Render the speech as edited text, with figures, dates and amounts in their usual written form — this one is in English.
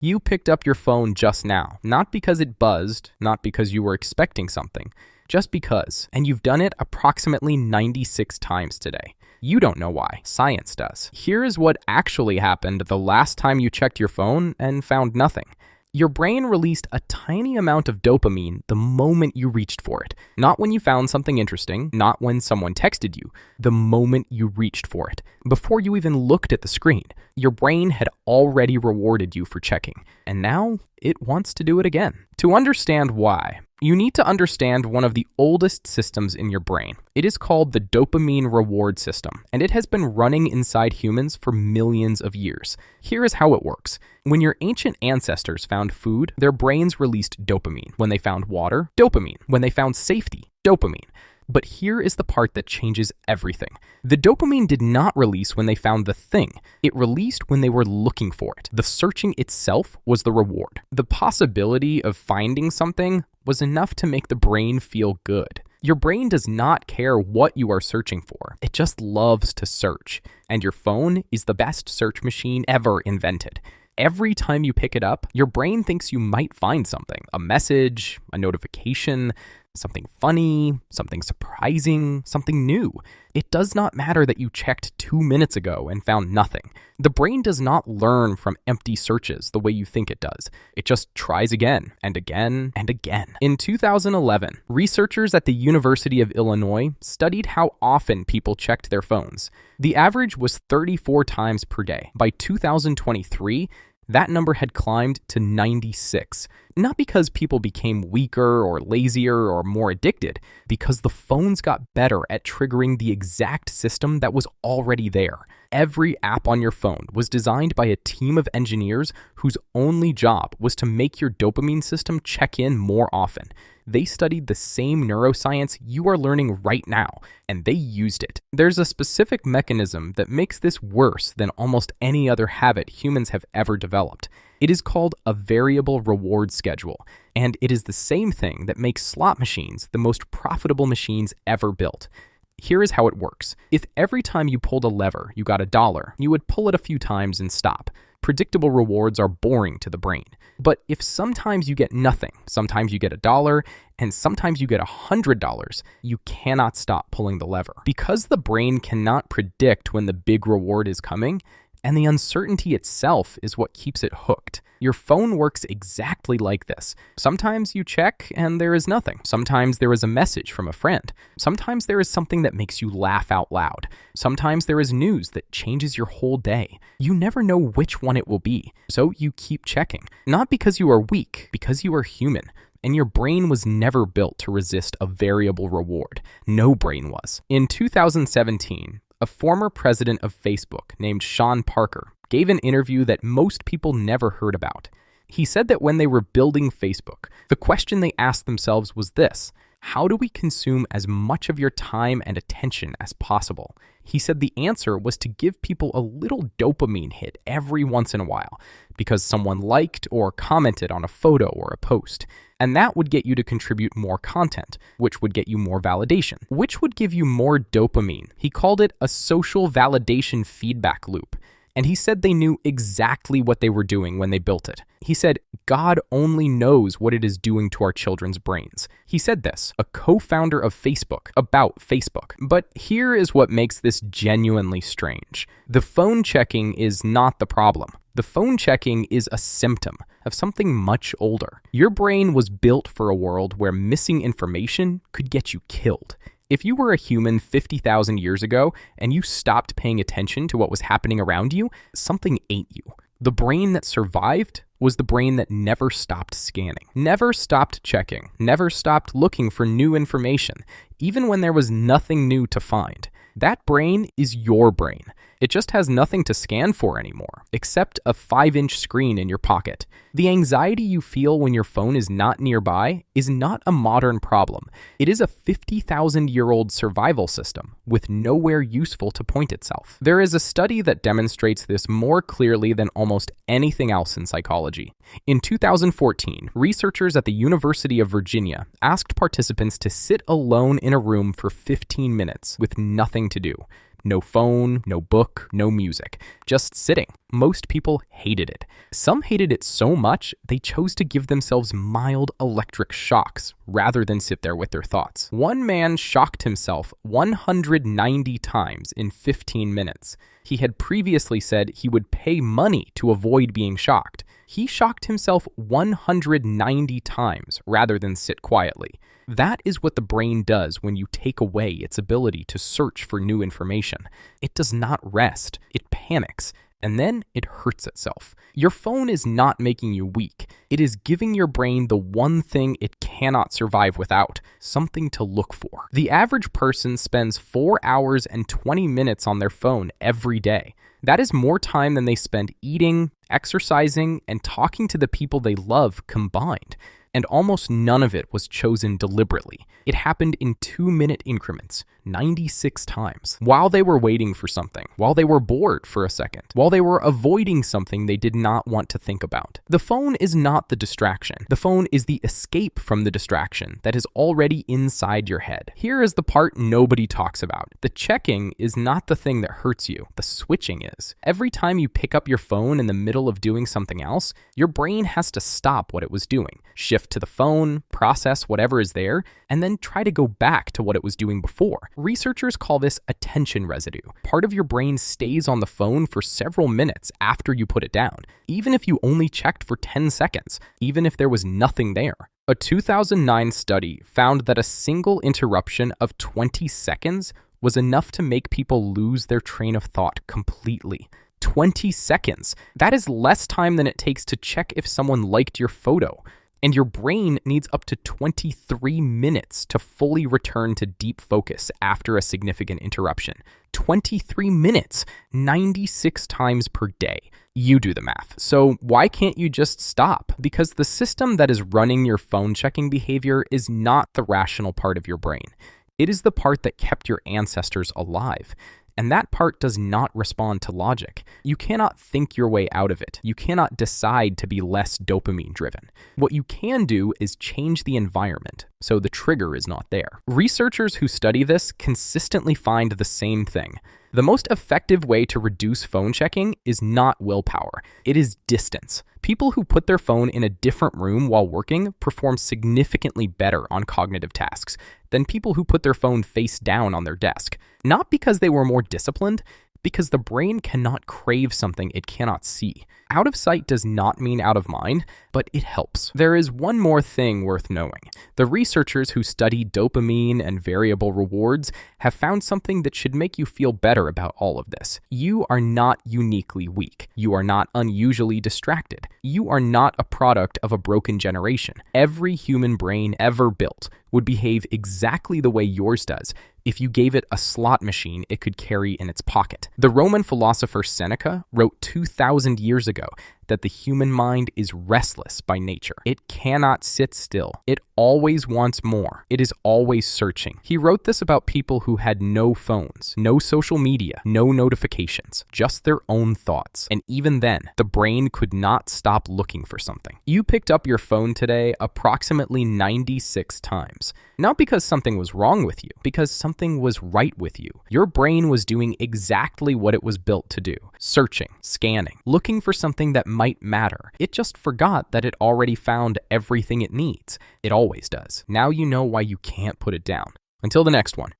You picked up your phone just now, not because it buzzed, not because you were expecting something, just because, and you've done it approximately 96 times today. You don't know why, science does. Here is what actually happened the last time you checked your phone and found nothing. Your brain released a tiny amount of dopamine the moment you reached for it. Not when you found something interesting, not when someone texted you, the moment you reached for it. Before you even looked at the screen, your brain had already rewarded you for checking, and now it wants to do it again. To understand why, you need to understand one of the oldest systems in your brain. It is called the dopamine reward system, and it has been running inside humans for millions of years. Here is how it works. When your ancient ancestors found food, their brains released dopamine. When they found water, dopamine. When they found safety, dopamine. But here is the part that changes everything. The dopamine did not release when they found the thing. It released when they were looking for it. The searching itself was the reward. The possibility of finding something was enough to make the brain feel good. Your brain does not care what you are searching for. It just loves to search. And your phone is the best search machine ever invented. Every time you pick it up, your brain thinks you might find something. A message, a notification, something funny, something surprising, something new. It does not matter that you checked 2 minutes ago and found nothing. The brain does not learn from empty searches the way you think it does. It just tries again and again and again. In 2011, researchers at the University of Illinois studied how often people checked their phones. The average was 34 times per day. By 2023, that number had climbed to 96. Not because people became weaker or lazier or more addicted, because the phones got better at triggering the exact system that was already there. Every app on your phone was designed by a team of engineers whose only job was to make your dopamine system check in more often. They studied the same neuroscience you are learning right now, and they used it. There's a specific mechanism that makes this worse than almost any other habit humans have ever developed. It is called a variable reward schedule, and it is the same thing that makes slot machines the most profitable machines ever built. Here is how it works. If every time you pulled a lever you got $1, you would pull it a few times and stop. Predictable rewards are boring to the brain. But if sometimes you get nothing, sometimes you get $1, and sometimes you get $100, you cannot stop pulling the lever. Because the brain cannot predict when the big reward is coming, and the uncertainty itself is what keeps it hooked. Your phone works exactly like this. Sometimes you check and there is nothing. Sometimes there is a message from a friend. Sometimes there is something that makes you laugh out loud. Sometimes there is news that changes your whole day. You never know which one it will be, so you keep checking. Not because you are weak, because you are human. And your brain was never built to resist a variable reward. No brain was. In 2017, a former president of Facebook named Sean Parker gave an interview that most people never heard about. He said that when they were building Facebook, the question they asked themselves was this: how do we consume as much of your time and attention as possible? He said the answer was to give people a little dopamine hit every once in a while because someone liked or commented on a photo or a post. And that would get you to contribute more content, which would get you more validation, which would give you more dopamine. He called it a social validation feedback loop. And he said they knew exactly what they were doing when they built it. He said, God only knows what it is doing to our children's brains. He said this, a co-founder of Facebook, about Facebook. But here is what makes this genuinely strange. The phone checking is not the problem. The phone checking is a symptom of something much older. Your brain was built for a world where missing information could get you killed. If you were a human 50,000 years ago and you stopped paying attention to what was happening around you, something ate you. The brain that survived was the brain that never stopped scanning, never stopped checking, never stopped looking for new information, even when there was nothing new to find. That brain is your brain. It just has nothing to scan for anymore, except a 5-inch screen in your pocket. The anxiety you feel when your phone is not nearby is not a modern problem. It is a 50,000-year-old survival system with nowhere useful to point itself. There is a study that demonstrates this more clearly than almost anything else in psychology. In 2014, researchers at the University of Virginia asked participants to sit alone in a room for 15 minutes with nothing to do. No phone, no book, no music. Just sitting. Most people hated it. Some hated it so much, they chose to give themselves mild electric shocks rather than sit there with their thoughts. One man shocked himself 190 times in 15 minutes. He had previously said he would pay money to avoid being shocked. He shocked himself 190 times rather than sit quietly. That is what the brain does when you take away its ability to search for new information. It does not rest. It panics. And then it hurts itself. Your phone is not making you weak. It is giving your brain the one thing it cannot survive without, something to look for. The average person spends 4 hours and 20 minutes on their phone every day. That is more time than they spend eating, exercising, and talking to the people they love combined. And almost none of it was chosen deliberately. It happened in 2-minute increments, 96 times, while they were waiting for something, while they were bored for a second, while they were avoiding something they did not want to think about. The phone is not the distraction. The phone is the escape from the distraction that is already inside your head. Here is the part nobody talks about. The checking is not the thing that hurts you. The switching is. Every time you pick up your phone in the middle of doing something else, your brain has to stop what it was doing, shift to the phone, process whatever is there, and then try to go back to what it was doing before. Researchers call this attention residue. Part of your brain stays on the phone for several minutes after you put it down, even if you only checked for 10 seconds, even if there was nothing there. A 2009 study found that a single interruption of 20 seconds was enough to make people lose their train of thought completely. 20 seconds. That is less time than it takes to check if someone liked your photo. And your brain needs up to 23 minutes to fully return to deep focus after a significant interruption. 23 minutes, 96 times per day. You do the math. So why can't you just stop? Because the system that is running your phone checking behavior is not the rational part of your brain. It is the part that kept your ancestors alive. And that part does not respond to logic. You cannot think your way out of it. You cannot decide to be less dopamine driven. What you can do is change the environment so the trigger is not there. Researchers who study this consistently find the same thing. The most effective way to reduce phone checking is not willpower. It is distance. People who put their phone in a different room while working perform significantly better on cognitive tasks than people who put their phone face down on their desk. Not because they were more disciplined, because the brain cannot crave something it cannot see. Out of sight does not mean out of mind, but it helps. There is one more thing worth knowing. The researchers who study dopamine and variable rewards have found something that should make you feel better about all of this. You are not uniquely weak. You are not unusually distracted. You are not a product of a broken generation. Every human brain ever built would behave exactly the way yours does if you gave it a slot machine it could carry in its pocket. The Roman philosopher Seneca wrote 2,000 years ago that the human mind is restless by nature. It cannot sit still. It always wants more. It is always searching. He wrote this about people who had no phones, no social media, no notifications, just their own thoughts. And even then, the brain could not stop looking for something. You picked up your phone today approximately 96 times. Not because something was wrong with you, because something was right with you. Your brain was doing exactly what it was built to do. Searching, scanning, looking for something that might matter. It just forgot that it already found everything it needs. It always does. Now you know why you can't put it down. Until the next one.